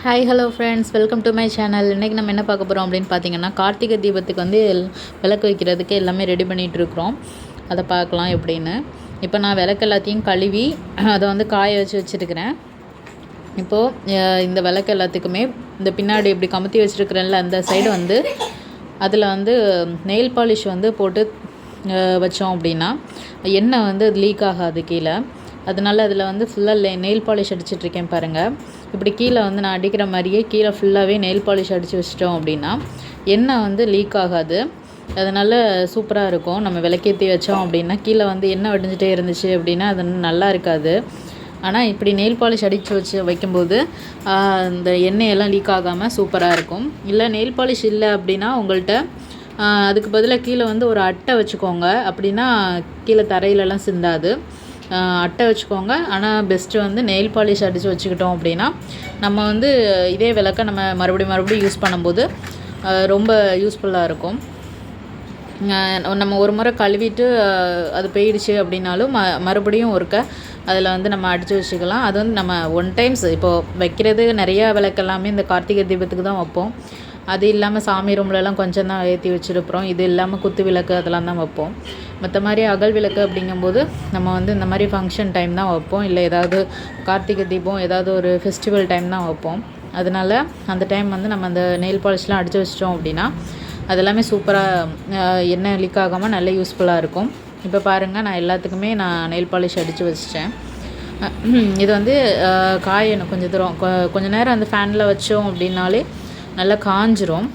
Hi hello friends, welcome to my channel. இன்றைக்கி நம்ம என்ன பார்க்க போகிறோம் அப்படின்னு பார்த்தீங்கன்னா, கார்த்திகை தீபத்துக்கு வந்து விளக்கு வைக்கிறதுக்கு எல்லாமே ரெடி பண்ணிகிட்ருக்குறோம். அதை பார்க்கலாம் எப்படின்னு. இப்போ நான் விளக்கு எல்லாத்தையும் கழுவி அதை வந்து காய வச்சுருக்கிறேன். இப்போது இந்த விளக்கு எல்லாத்துக்குமே இந்த பின்னாடி இப்படி கமுத்தி வச்சுருக்கிறேன்ல, அந்த சைடு வந்து அதில் வந்து நெயில் பாலிஷ் வந்து போட்டு வச்சோம் அப்படின்னா எண்ணெய் வந்து லீக் ஆகாது கீழே. அதனால அதில் வந்து ஃபுல்லாக நெயில் பாலிஷ் அடிச்சிட்ருக்கேன் பாருங்கள். இப்படி கீழே வந்து நான் அடிக்கிற மாதிரியே கீழே ஃபுல்லாகவே நெயில் பாலிஷ் அடித்து வச்சிட்டோம் அப்படின்னா எண்ணெய் வந்து லீக் ஆகாது. அதனால் சூப்பராக இருக்கும். நம்ம விளக்கேற்றி வச்சோம் அப்படின்னா கீழே வந்து எண்ணெய் வடிஞ்சிட்டே இருந்துச்சு அப்படின்னா அது நல்லா இருக்காது. ஆனால் இப்படி நெயில் பாலிஷ் அடித்து வைக்கும்போது இந்த எண்ணெயெல்லாம் லீக் ஆகாமல் சூப்பராக இருக்கும். இல்லை நெயில் பாலிஷ் இல்லை அப்படின்னா உங்கள்கிட்ட அதுக்கு பதிலாக கீழே வந்து ஒரு அட்டை வச்சுக்கோங்க. அப்படின்னா கீழே தரையிலலாம் சிந்தாது. அட்டை வச்சுக்கோங்க. ஆனால் பெஸ்ட்டு வந்து நெயில் பாலிஷ் அடித்து வச்சுக்கிட்டோம் அப்படின்னா நம்ம வந்து இதே விளக்கை நம்ம மறுபடியும் யூஸ் பண்ணும்போது ரொம்ப யூஸ்ஃபுல்லாக இருக்கும். நம்ம ஒரு முறை கழுவிட்டு அது போயிடுச்சு அப்படின்னாலும் மறுபடியும் ஒருக்க அதில் வந்து நம்ம அடித்து வச்சுக்கலாம். அது வந்து நம்ம ஒன் டைம்ஸ் இப்போது வைக்கிறது நிறையா விளக்கு எல்லாமே இந்த கார்த்திகை தீபத்துக்கு தான் வைப்போம். அது இல்லாமல் சாமி ரூம்லலாம் கொஞ்சம் தான் ஏற்றி வச்சுருப்போம். இது இல்லாமல் குத்து விளக்கு அதெல்லாம் தான் வைப்போம். மற்ற மாதிரி அகல் விளக்கு அப்படிங்கும்போது நம்ம வந்து இந்த மாதிரி ஃபங்க்ஷன் டைம் தான் வைப்போம். இல்லை ஏதாவது கார்த்திகை தீபம் ஏதாவது ஒரு ஃபெஸ்டிவல் டைம் தான் வைப்போம். அதனால் அந்த டைம் வந்து நம்ம அந்த நெயில் பாலிஷ்லாம் அடித்து வச்சிட்டோம் அப்படின்னா அதெல்லாமே சூப்பராக எண்ணெய் லீக் ஆகாமல் நல்ல யூஸ்ஃபுல்லாக இருக்கும். இப்போ பாருங்கள், நான் எல்லாத்துக்குமே நெயில் பாலிஷ் அடித்து வச்சிட்டேன். இது வந்து காயணும் கொஞ்சம் தூரம் கொஞ்சம் நேரம் அந்த ஃபேனில் வச்சோம் அப்படின்னாலே நல்லா காஞ்சிரும்.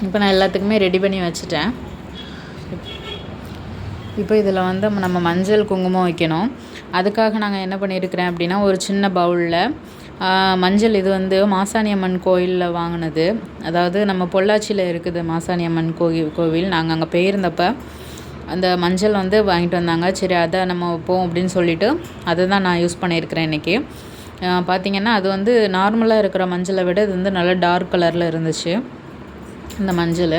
இப்போ நான் எல்லாத்துக்குமே ரெடி பண்ணி வச்சுட்டேன். இப்போ இதில் வந்து நம்ம மஞ்சள் குங்குமம் வைக்கணும். அதுக்காக நாங்கள் என்ன பண்ணியிருக்கிறேன் அப்படின்னா, ஒரு சின்ன பவுலில் மஞ்சள், இது வந்து மாசாணி அம்மன் கோயிலில் வாங்கினது. அதாவது நம்ம பொள்ளாச்சியில் இருக்குது மாசாணி அம்மன் கோவில். நாங்கள் அங்கே போயிருந்தப்போ அந்த மஞ்சள் வந்து வாங்கிட்டு வந்தாங்க. சரி, அதை நம்ம வைப்போம் அப்படின்னு சொல்லிவிட்டு அதை தான் நான் யூஸ் பண்ணியிருக்கிறேன் இன்றைக்கி. பார்த்திங்கன்னா அது வந்து நார்மலாக இருக்கிற மஞ்சளை விட இது வந்து நல்லா டார்க் கலரில் இருந்துச்சு இந்த மஞ்சள்.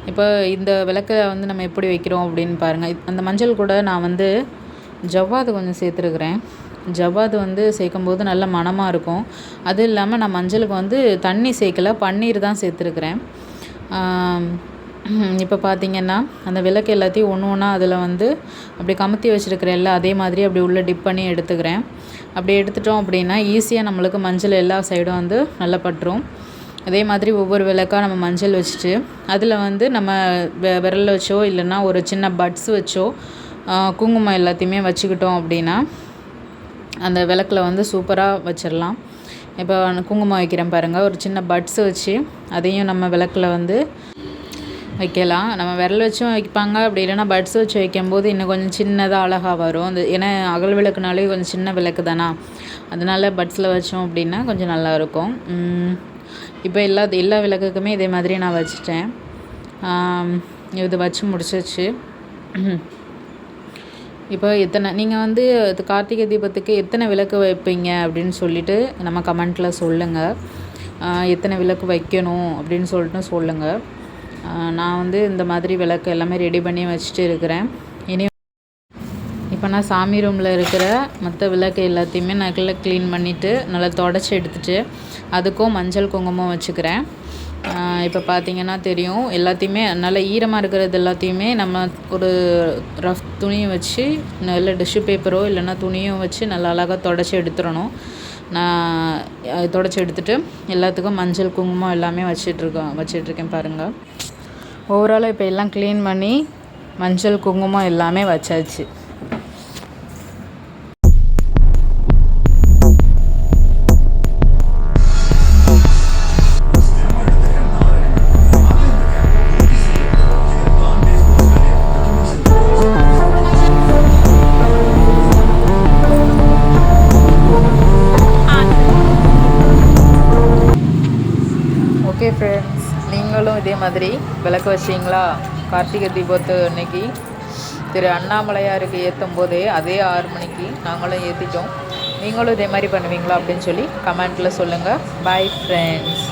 இப்போ இந்த விளக்கை வந்து நம்ம எப்படி வைக்கிறோம் அப்படின்னு பாருங்கள். அந்த மஞ்சள் கூட நான் வந்து ஜவ்வாது கொஞ்சம் சேர்த்துருக்குறேன். ஜவ்வாது வந்து சேர்க்கும்போது நல்ல மணமாக இருக்கும். அது இல்லாமல் நான் மஞ்சளுக்கு வந்து தண்ணி சேர்க்கலை, பன்னீர் தான் சேர்த்துருக்குறேன். இப்போ பார்த்திங்கன்னா அந்த விளக்கு எல்லாத்தையும் ஒன்று ஒன்றா அதில் வந்து அப்படி கமுத்தி வச்சுருக்கிறேன்ல, அதே மாதிரி அப்படி உள்ளே டிப் பண்ணி எடுத்துக்கிறேன். அப்படி எடுத்துட்டோம் அப்படின்னா ஈஸியாக நம்மளுக்கு மஞ்சள் எல்லா சைடும் வந்து நல்லா பட்டுரும். அதே மாதிரி ஒவ்வொரு விளக்காக நம்ம மஞ்சள் வச்சுட்டு அதில் வந்து நம்ம விரலில் வச்சோ இல்லைன்னா ஒரு சின்ன பட்ஸ் வச்சோ குங்குமம் எல்லாத்தையுமே வச்சுக்கிட்டோம் அப்படின்னா அந்த விளக்கில் வந்து சூப்பராக வச்சிடலாம். இப்போ குங்குமம் வைக்கிறேன் பாருங்கள். ஒரு சின்ன பட்ஸ் வச்சு அதையும் நம்ம விளக்கில் வந்து வைக்கலாம். நம்ம விரல் வச்சும் வைப்பாங்க, அப்படி இல்லைன்னா பட்ஸ் வச்சு வைக்கும்போது இன்னும் கொஞ்சம் சின்னதாக அழகாக வரும். அந்த ஏன்னா அகல் விளக்குனாலே கொஞ்சம் சின்ன விளக்கு தானா, அதனால் பட்ஸில் வச்சோம் அப்படின்னா கொஞ்சம் நல்லாயிருக்கும். இப்போ எல்லா விளக்குக்குமே இதே மாதிரி நான் வச்சுட்டேன். இது வச்சு முடிச்சிச்சு. இப்போ நீங்கள் வந்து கார்த்திகை தீபத்துக்கு எத்தனை விளக்கு வைப்பீங்க அப்படின்னு சொல்லிவிட்டு நம்ம கமெண்ட்டில் சொல்லுங்கள். எத்தனை விளக்கு வைக்கணும் அப்படின்னு சொல்லிட்டு சொல்லுங்கள். நான் வந்து இந்த மாதிரி விளக்கு எல்லாமே ரெடி பண்ணி வச்சுட்டு இருக்கிறேன். இப்போ நான் சாமி ரூமில் இருக்கிற மற்ற விளக்கு எல்லாத்தையுமே நல்லா க்ளீன் பண்ணிவிட்டு நல்லா தொடச்சி எடுத்துகிட்டு அதுக்கும் மஞ்சள் குங்குமம் வச்சுக்கிறேன். இப்போ பார்த்திங்கன்னா தெரியும், எல்லாத்தையுமே நல்லா ஈரமாக இருக்கிறது எல்லாத்தையுமே நம்ம ஒரு ரஃப் துணியை வச்சு நல்ல டிஷ்யூ பேப்பரோ இல்லைன்னா துணியும் வச்சு நல்லா அழகாக தொடச்சி எடுத்துடணும். நான் தொடச்சி எடுத்துகிட்டு எல்லாத்துக்கும் மஞ்சள் குங்குமம் எல்லாமே வச்சிட்ருக்கேன் பாருங்கள். ஓவராலாக இப்போ எல்லாம் க்ளீன் பண்ணி மஞ்சள் குங்குமம் எல்லாமே வச்சாச்சு. ஓகே ஃப்ரெண்ட்ஸ், நீங்களும் இதே மாதிரி விளக்கு வச்சிங்களா? கார்த்திகை தீபத்து அன்னைக்கு திரு அண்ணாமலையாருக்கு ஏற்றும் போதே அதே 6 மணிக்கு நாங்களும் ஏற்றிட்டோம். நீங்களும் இதே மாதிரி பண்ணுவீங்களா அப்படின்னு சொல்லி கமெண்ட்டில் சொல்லுங்கள். Bye friends.